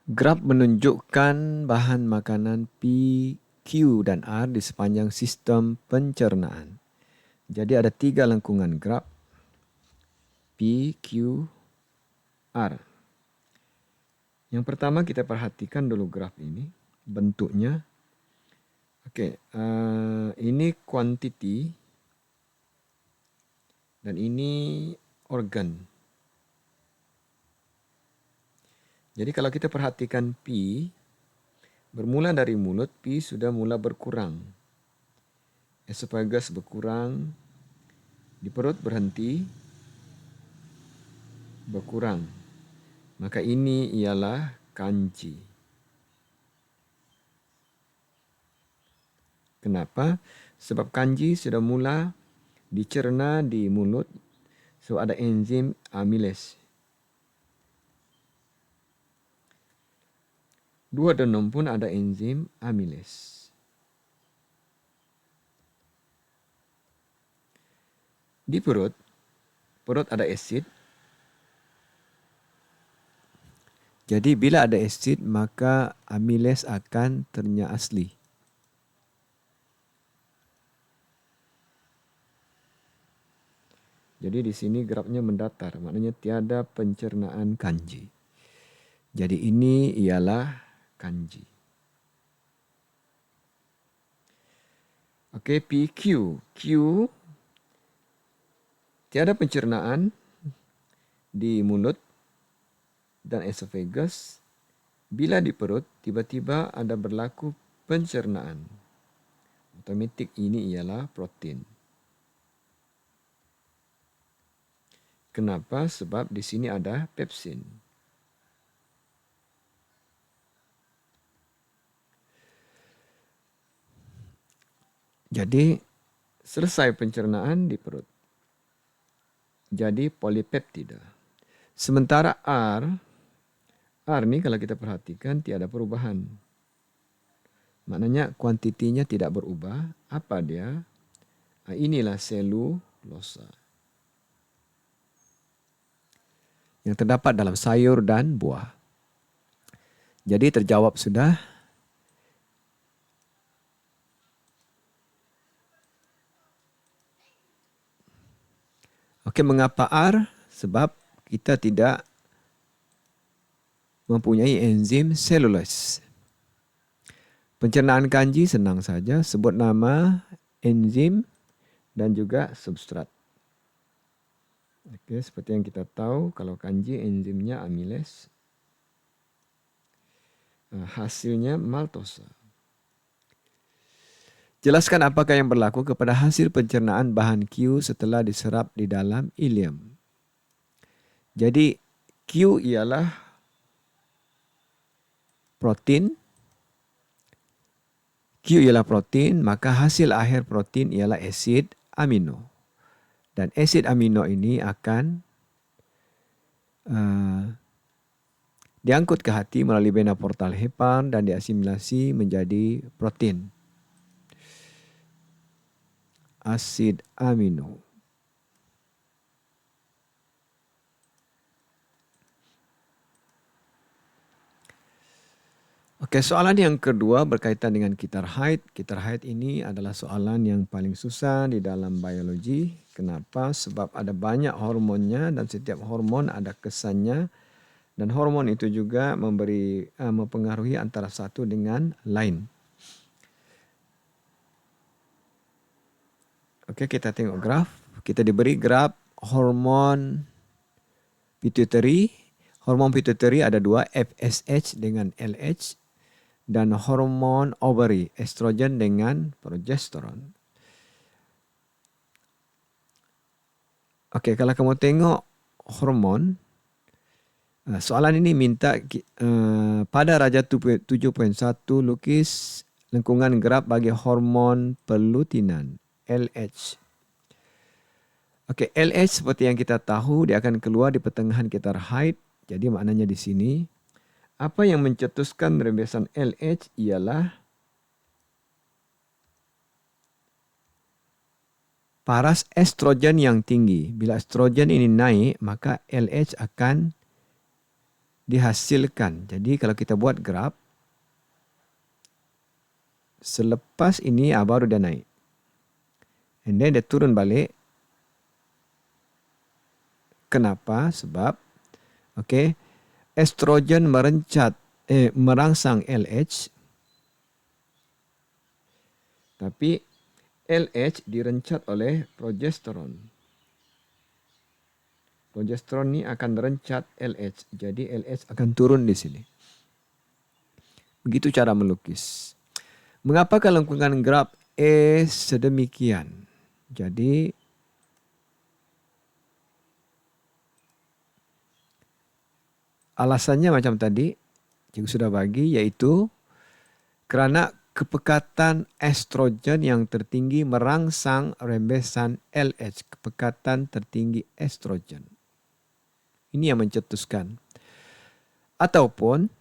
Graf menunjukkan bahan makanan P, Q, dan R di sepanjang sistem pencernaan. Jadi ada 3 lengkungan graf P, Q, R. Yang pertama kita perhatikan dulu graf ini, bentuknya. Ini quantity dan ini organ. Jadi kalau kita perhatikan P, bermula dari mulut, P sudah mula berkurang. Esophagus berkurang, di perut berhenti, berkurang. Maka ini ialah kanji. Kenapa? Sebab kanji sudah mula dicerna di mulut, so ada enzim amilase. Duodenum pun ada enzim amilase. Di perut ada asid. Jadi bila ada asid, maka amilase akan ternyata asli. Jadi di sini grafnya mendatar, maknanya tiada pencernaan kanji. Jadi ini ialah kanji. Oke, PQ. Q tiada pencernaan di mulut dan esophagus. Bila di perut, tiba-tiba ada berlaku pencernaan. Otomatik ini ialah protein. Kenapa? Sebab di sini ada pepsin. Jadi selesai pencernaan di perut. Jadi polipeptida. Sementara R ni kalau kita perhatikan tiada perubahan. Maknanya kuantitinya tidak berubah. Apa dia? Inilah selulosa yang terdapat dalam sayur dan buah. Jadi terjawab sudah. Okey, mengapa R? Sebab kita tidak mempunyai enzim selulose. Pencernaan kanji senang saja, sebut nama enzim dan juga substrat. Okey, seperti yang kita tahu, kalau kanji enzimnya amilase, hasilnya maltosa. Jelaskan apakah yang berlaku kepada hasil pencernaan bahan Q setelah diserap di dalam ileum. Jadi Q ialah protein. Q ialah protein, maka hasil akhir protein ialah asid amino. Dan asid amino ini akan diangkut ke hati melalui vena portal hepan dan diasimilasi menjadi protein. Asid amino. Okey, soalan yang kedua berkaitan dengan kitar haid. Kitar haid ini adalah soalan yang paling susah di dalam biologi. Kenapa? Sebab ada banyak hormonnya dan setiap hormon ada kesannya. Dan hormon itu juga mempengaruhi antara satu dengan lain. Okey, kita tengok graf. Kita diberi graf hormon pituitary. Hormon pituitary ada 2, FSH dengan LH. Dan hormon ovary, estrogen dengan progesteron. Okey, kalau kamu tengok hormon, soalan ini minta pada Raja 7.1 lukis lengkungan graf bagi hormon pelutinan, LH. Okey, LH seperti yang kita tahu, dia akan keluar di pertengahan kitar haid. Jadi maknanya di sini, apa yang mencetuskan rembesan LH ialah paras estrogen yang tinggi. Bila estrogen ini naik, maka LH akan dihasilkan. Jadi kalau kita buat graf, selepas ini baru dia naik. And then dia turun balik. Kenapa? Sebab estrogen merangsang LH, tapi LH direncat oleh progesteron. Progesteron ni akan merencat LH. Jadi LH akan turun di sini. Begitu cara melukis. Mengapa lengkungan graf sedemikian? Jadi alasannya macam tadi, cikgu sudah bagi, iaitu kerana kepekatan estrogen yang tertinggi merangsang rembesan LH, kepekatan tertinggi estrogen. Ini yang mencetuskan. Ataupun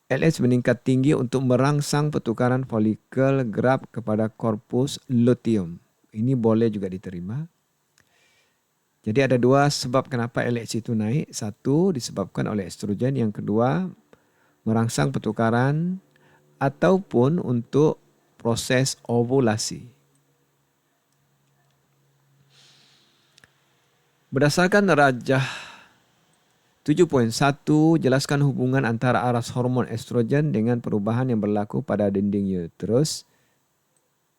LH meningkat tinggi untuk merangsang pertukaran folikel graf kepada korpus luteum. Ini boleh juga diterima. Jadi ada dua sebab kenapa LH itu naik. Satu, disebabkan oleh estrogen. Yang kedua, merangsang pertukaran ataupun untuk proses ovulasi. Berdasarkan rajah 7.1, jelaskan hubungan antara aras hormon estrogen dengan perubahan yang berlaku pada dinding uterus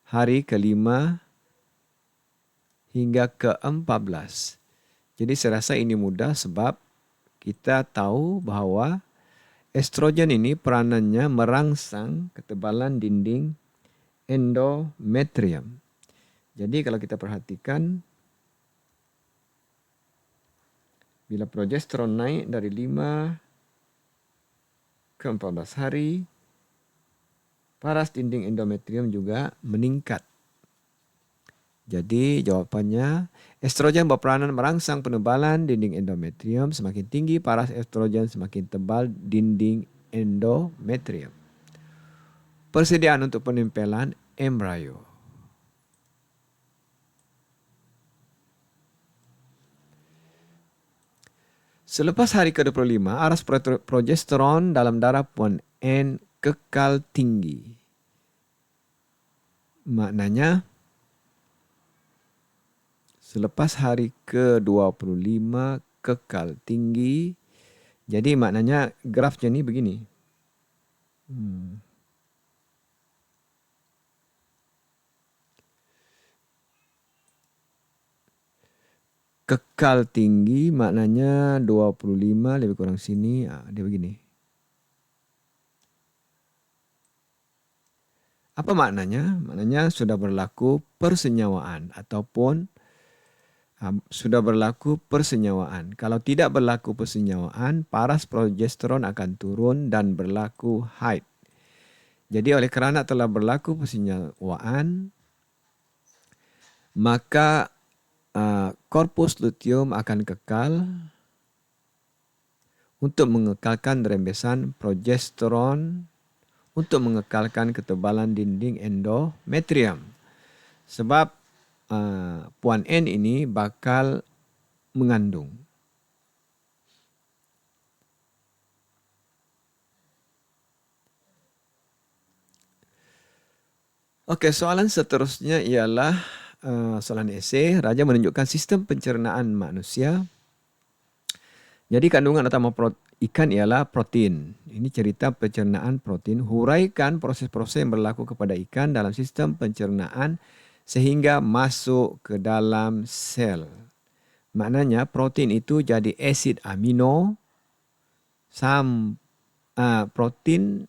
hari ke-5 hingga ke-14. Jadi saya rasa ini mudah sebab kita tahu bahawa estrogen ini peranannya merangsang ketebalan dinding endometrium. Jadi kalau kita perhatikan, bila progesteron naik dari 5 ke 14 hari, paras dinding endometrium juga meningkat. Jadi jawapannya, estrogen berperanan merangsang penebalan dinding endometrium. Semakin tinggi paras estrogen, semakin tebal dinding endometrium. Persediaan untuk penempelan embrio. Selepas hari ke-25, aras progesteron dalam darah puan N kekal tinggi. Maknanya, selepas hari ke-25 kekal tinggi. Jadi maknanya grafnya ni begini. Kekal tinggi maknanya 25 lebih kurang sini. Dia begini. Apa maknanya? Maknanya sudah berlaku persenyawaan ataupun sudah berlaku persenyawaan. Kalau tidak berlaku persenyawaan, paras progesteron akan turun dan berlaku haid. Jadi oleh kerana telah berlaku persenyawaan, maka korpus luteum akan kekal untuk mengekalkan rembesan progesteron, untuk mengekalkan ketebalan dinding endometrium. Sebab puan N ini bakal mengandung. Okey, soalan seterusnya ialah soalan esei. Raja menunjukkan sistem pencernaan manusia. Jadi kandungan utama ikan ialah protein. Ini cerita pencernaan protein. Huraikan proses-proses yang berlaku kepada ikan dalam sistem pencernaan sehingga masuk ke dalam sel. Maknanya protein itu jadi asid amino. Protein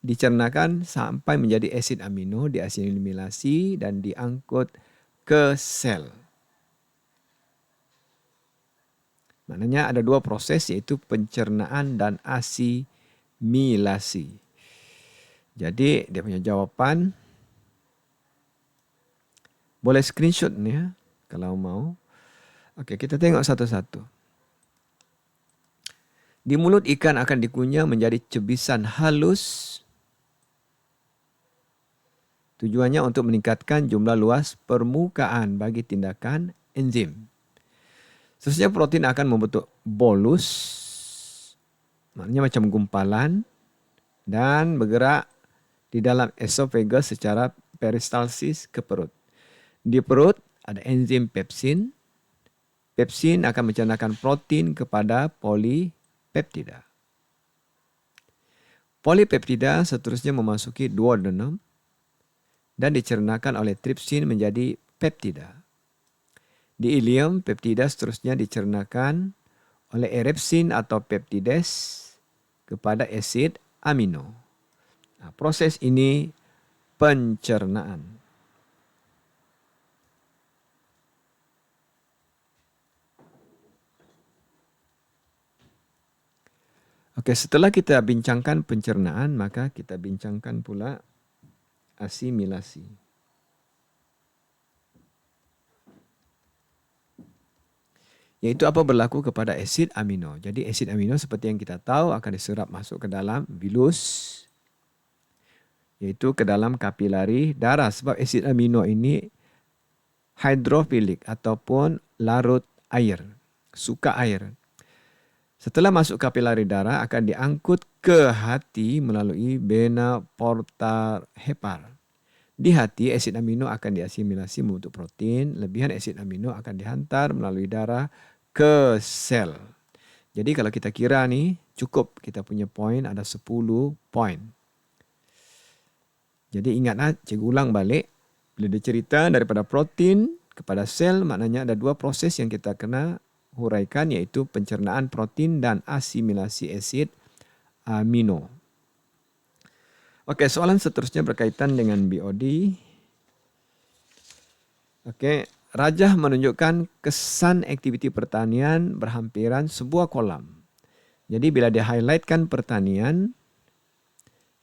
dicernakan sampai menjadi asid amino, diasimilasi dan diangkut ke sel. Maknanya ada dua proses, iaitu pencernaan dan asimilasi. Jadi dia punya jawapan, boleh screenshot ni kalau mau. Okey, kita tengok satu-satu. Di mulut ikan akan dikunyah menjadi cebisan halus. Tujuannya untuk meningkatkan jumlah luas permukaan bagi tindakan enzim. Seterusnya protein akan membentuk bolus maknanya macam gumpalan dan bergerak di dalam esophagus secara peristalsis ke perut. Di perut ada enzim pepsin. Pepsin akan mencernahkan protein kepada polipeptida. Polipeptida seterusnya memasuki duodenum dan dicernahkan oleh tripsin menjadi peptida. Di ileum, peptida seterusnya dicernahkan oleh erepsin atau peptides kepada asid amino. Nah, proses ini pencernaan. Oke, setelah kita bincangkan pencernaan, maka kita bincangkan pula asimilasi. Yaitu apa berlaku kepada asid amino. Jadi asid amino seperti yang kita tahu akan diserap masuk ke dalam vilus, yaitu ke dalam kapilari darah. Sebab asid amino ini hidrofilik ataupun larut air, suka air. Setelah masuk kapilari darah akan diangkut ke hati melalui vena porta hepar. Di hati asid amino akan diasimilasi membentuk protein. Lebihan asid amino akan dihantar melalui darah ke sel. Jadi kalau kita kira nih cukup kita punya poin ada 10 poin. Jadi ingatlah, cikgu ulang balik. Bila dia cerita daripada protein kepada sel, maknanya ada dua proses yang kita kena huraikan, yaitu pencernaan protein dan asimilasi asid amino. Oke, soalan seterusnya berkaitan dengan BOD. Oke, Rajah menunjukkan kesan aktiviti pertanian berhampiran sebuah kolam. Jadi bila dia highlightkan pertanian,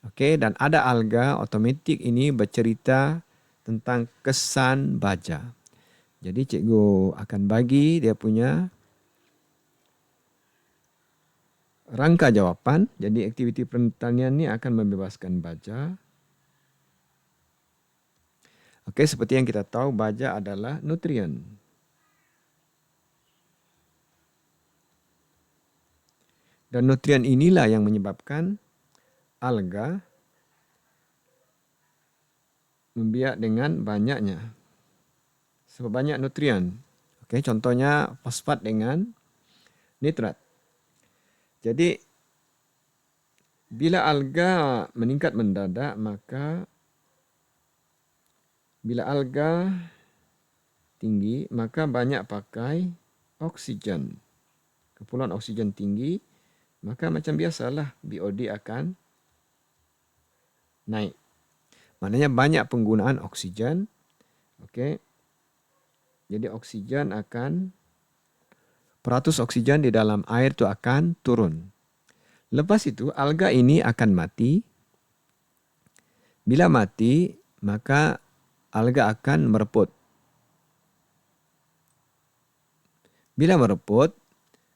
oke, dan ada alga, otomatik ini bercerita tentang kesan baja. Jadi cikgu akan bagi dia punya rangka jawapan. Jadi aktiviti pertanian ini akan membebaskan baja. Oke, seperti yang kita tahu baja adalah nutrien. Dan nutrien inilah yang menyebabkan alga membiak dengan banyaknya. Sebab banyak nutrien. Oke, contohnya fosfat dengan nitrat. Jadi bila alga meningkat mendadak, maka bila alga tinggi, maka banyak pakai oksigen. Keperluan oksigen tinggi, maka macam biasalah BOD akan naik. Maknanya banyak penggunaan oksigen. Okey. Jadi oksigen akan, peratus oksigen di dalam air itu akan turun. Lepas itu alga ini akan mati. Bila mati, maka alga akan mereput. Bila mereput,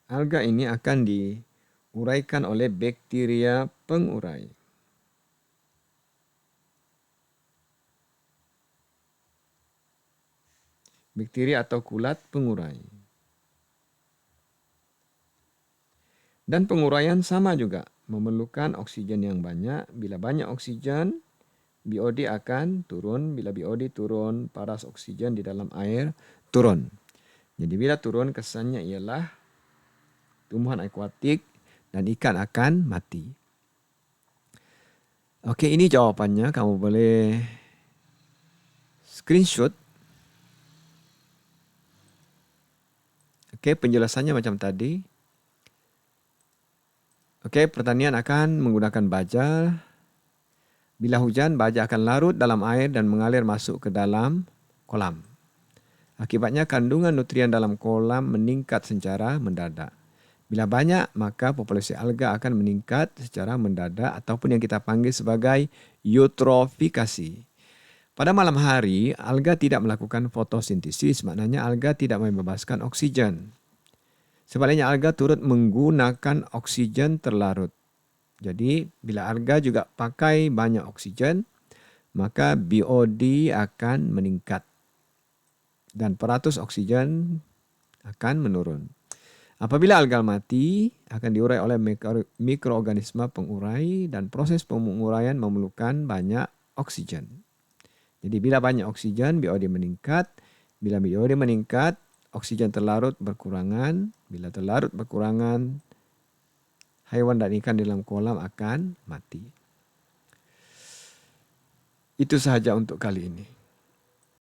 alga ini akan diuraikan oleh bakteria pengurai. Bakteria atau kulat pengurai. Dan penguraian sama juga, memerlukan oksigen yang banyak. Bila banyak oksigen, BOD akan turun. Bila BOD turun, paras oksigen di dalam air turun. Jadi bila turun, kesannya ialah tumbuhan akuatik dan ikan akan mati. Okey, ini jawapannya. Kamu boleh screenshot. Okey, penjelasannya macam tadi. Okey, pertanian akan menggunakan baja. Bila hujan, baja akan larut dalam air dan mengalir masuk ke dalam kolam. Akibatnya kandungan nutrien dalam kolam meningkat secara mendadak. Bila banyak, maka populasi alga akan meningkat secara mendadak ataupun yang kita panggil sebagai eutrofikasi. Pada malam hari, alga tidak melakukan fotosintesis, maknanya alga tidak membebaskan oksigen. Sebaliknya alga turut menggunakan oksigen terlarut. Jadi bila alga juga pakai banyak oksigen, maka BOD akan meningkat dan peratus oksigen akan menurun. Apabila algal mati, akan diurai oleh mikroorganisme pengurai dan proses penguraian memerlukan banyak oksigen. Jadi bila banyak oksigen, BOD meningkat. Bila BOD meningkat, oksigen terlarut berkurangan. Bila terlarut berkurangan, haiwan dan ikan di dalam kolam akan mati. Itu sahaja untuk kali ini.